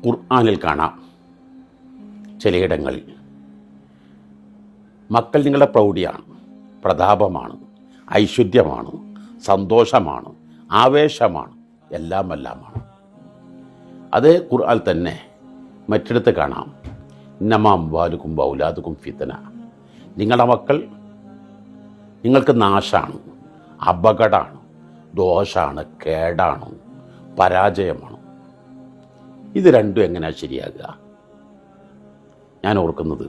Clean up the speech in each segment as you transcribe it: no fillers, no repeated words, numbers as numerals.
ഖുർആനിൽ കാണാം ചിലയിടങ്ങളിൽ മക്കൾ നിങ്ങളുടെ പ്രൗഢിയാണ്, പ്രതാപമാണ്, ഐശ്വര്യമാണ്, സന്തോഷമാണ്, ആവേശമാണ്, എല്ലാമാണ്. അതേ ഖുർആൻ തന്നെ മറ്റിടത്ത് കാണാം ഇന്നമാ അംവാലുക്കും ഔലാദുക്കും ഫിത്ന, നിങ്ങളുടെ മക്കൾ നിങ്ങൾക്ക് നാശാണ്, അപകടമാണ്, ദോഷാണ്, കേടാണ്, പരാജയമാണ്. ഇത് രണ്ടും എങ്ങനെയാണ് ശരിയാകുക? ഞാൻ ഓർക്കുന്നത്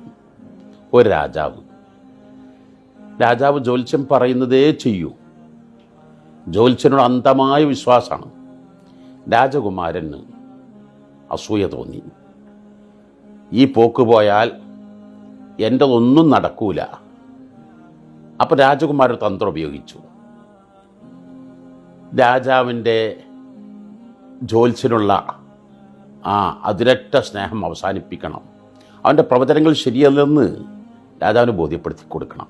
ഒരു രാജാവ് ജ്യോത്സ്യം പറയുന്നതേ ചെയ്യൂ. ജ്യോത്സ്യനോട് അന്ധമായ വിശ്വാസമാണ്. രാജകുമാരന് അസൂയ തോന്നി. ഈ പോക്ക് പോയാൽ എൻ്റെ ഒന്നും നടക്കൂല. അപ്പം രാജകുമാരൻ തന്ത്രം ഉപയോഗിച്ചു. രാജാവിൻ്റെ ജ്യോത്സ്യനുള്ള അതിരറ്റ സ്നേഹം അവസാനിപ്പിക്കണം, അവൻ്റെ പ്രവചനങ്ങൾ ശരിയല്ലെന്ന് രാജാവിന് ബോധ്യപ്പെടുത്തി കൊടുക്കണം.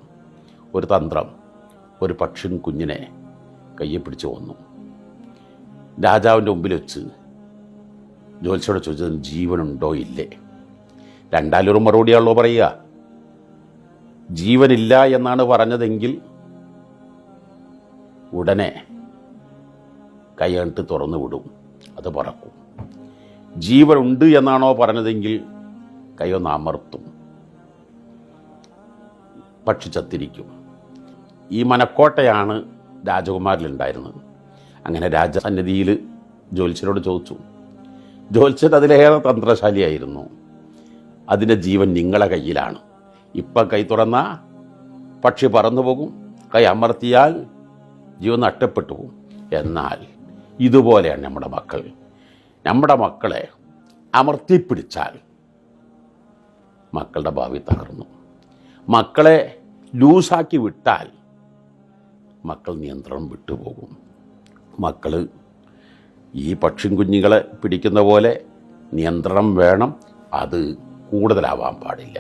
ഒരു തന്ത്രം, ഒരു പക്ഷി കുഞ്ഞിനെ കയ്യെ പിടിച്ച് വന്നു. രാജാവിൻ്റെ മുമ്പിൽ വെച്ച് ജ്യോത്സ്യനോട് ചോദിച്ചത് ജീവനുണ്ടോ ഇല്ലേ? രണ്ടാലൊരു മറുപടിയാണല്ലോ പറയുക. ജീവനില്ല എന്നാണ് പറഞ്ഞതെങ്കിൽ ഉടനെ കൈയിട്ട് തുറന്നു വിടും, അത് പറക്കും. ജീവനുണ്ട് എന്നാണോ പറഞ്ഞതെങ്കിൽ കൈയൊന്ന് അമർത്തും, പക്ഷി ചത്തിരിക്കും. ഈ മനക്കോട്ടയാണ് രാജകുമാരിലുണ്ടായിരുന്നത്. അങ്ങനെ രാജസന്നിധിയിൽ ജ്യോത്സ്യനോട് ചോദിച്ചു. ജ്യോത്സ്യൻ അതിലേറെ തന്ത്രശാലിയായിരുന്നു. അതിൻ്റെ ജീവൻ നിങ്ങളെ കയ്യിലാണ്. ഇപ്പം കൈ തുറന്ന പക്ഷി പറന്നു പോകും, കൈ അമർത്തിയാൽ ജീവൻ നഷ്ടപ്പെട്ടു പോകും. എന്നാൽ ഇതുപോലെയാണ് നമ്മുടെ മക്കൾ. നമ്മുടെ മക്കളെ അമർത്തിപ്പിടിച്ചാൽ മക്കളുടെ ഭാവി തകർന്നു. മക്കളെ ലൂസാക്കി വിട്ടാൽ മക്കൾ നിയന്ത്രണം വിട്ടുപോകും. മക്കൾ ഈ പക്ഷിക്കുഞ്ഞുങ്ങളെ പിടിക്കുന്ന പോലെ നിയന്ത്രണം വേണം. അത് കൂടുതലാവാൻ പാടില്ല.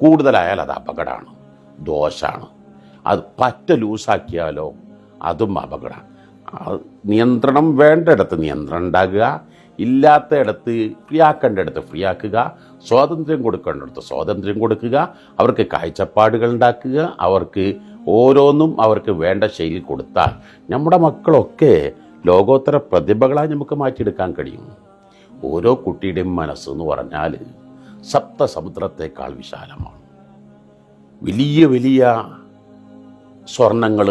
കൂടുതലായാൽ അത് അപകടമാണ്, ദോഷമാണ്. അത് പറ്റ ലൂസാക്കിയാലോ അതും അപകടമാണ്. നിയന്ത്രണം വേണ്ടയിടത്ത് നിയന്ത്രണം ഉണ്ടാകുക, ഇല്ലാത്തയിടത്ത് ഫ്രീ ആക്കേണ്ടയിടത്ത് ഫ്രീ ആക്കുക, സ്വാതന്ത്ര്യം കൊടുക്കേണ്ടയിടത്ത് സ്വാതന്ത്ര്യം കൊടുക്കുക, അവർക്ക് കാഴ്ചപ്പാടുകൾ ഉണ്ടാക്കുക, അവർക്ക് ഓരോന്നും അവർക്ക് വേണ്ട ശൈലിയിൽ കൊടുത്താൽ നമ്മുടെ മക്കളൊക്കെ ലോകോത്തര പ്രതിഭകളായി നമുക്ക് മാറ്റിയെടുക്കാൻ കഴിയും. ഓരോ കുട്ടിയുടെയും മനസ്സെന്ന് പറഞ്ഞാൽ സപ്തസമുദ്രത്തേക്കാൾ വിശാലമാണ്. വലിയ വലിയ സ്വർണങ്ങൾ,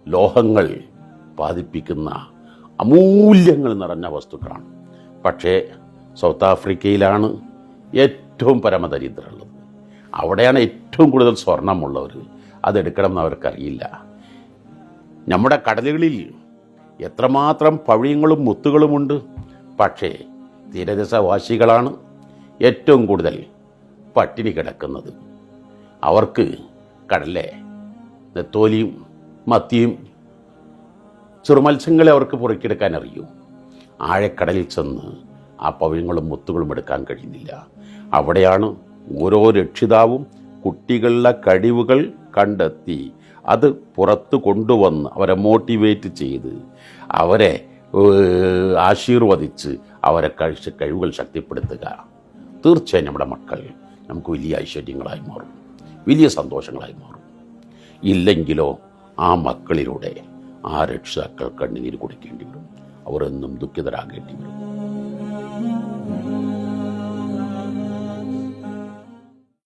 ലോഹങ്ങൾ പാതിപ്പിക്കുന്ന അമൂല്യങ്ങൾ നിറഞ്ഞ വസ്തുക്കളാണ്. പക്ഷേ സൗത്ത് ആഫ്രിക്കയിലാണ് ഏറ്റവും പരമദരിദ്രമുള്ളത്. അവിടെയാണ് ഏറ്റവും കൂടുതൽ സ്വർണമുള്ളവർ. അതെടുക്കണം എന്ന് അവർക്കറിയില്ല. നമ്മുടെ കടലുകളിൽ എത്രമാത്രം പവിഴങ്ങളും മുത്തുകളുമുണ്ട്. പക്ഷേ തീരദേശവാസികളാണ് ഏറ്റവും കൂടുതൽ പട്ടിണി കിടക്കുന്നത്. അവർക്ക് കടലിലെ നെത്തോലിയും മത്തിയും ചെറുമത്സ്യങ്ങളെ അവർക്ക് പുറക്കിയെടുക്കാൻ അറിയൂ. ആഴക്കടലിൽ ചെന്ന് ആ പവിഴങ്ങളും മുത്തുകളും എടുക്കാൻ കഴിയുന്നില്ല. അവിടെയാണ് ഓരോ രക്ഷിതാവും കുട്ടികളുടെ കഴിവുകൾ കണ്ടെത്തി അത് പുറത്ത് കൊണ്ടുവന്ന് അവരെ മോട്ടിവേറ്റ് ചെയ്ത് അവരെ ആശീർവദിച്ച് അവരെ കഴിവുകൾ ശക്തിപ്പെടുത്തുക. തീർച്ചയായും നമ്മുടെ മക്കൾ നമുക്ക് വലിയ ഐശ്വര്യങ്ങളായി മാറും, വലിയ സന്തോഷങ്ങളായി മാറും. ഇല്ലെങ്കിലോ ആ മക്കളിലൂടെ ആ രക്ഷിതാക്കൾ കണ്ണുനീര് കുടിക്കേണ്ടി വരും. അവർ എന്നും ദുഃഖിതരാകേണ്ടി വരും.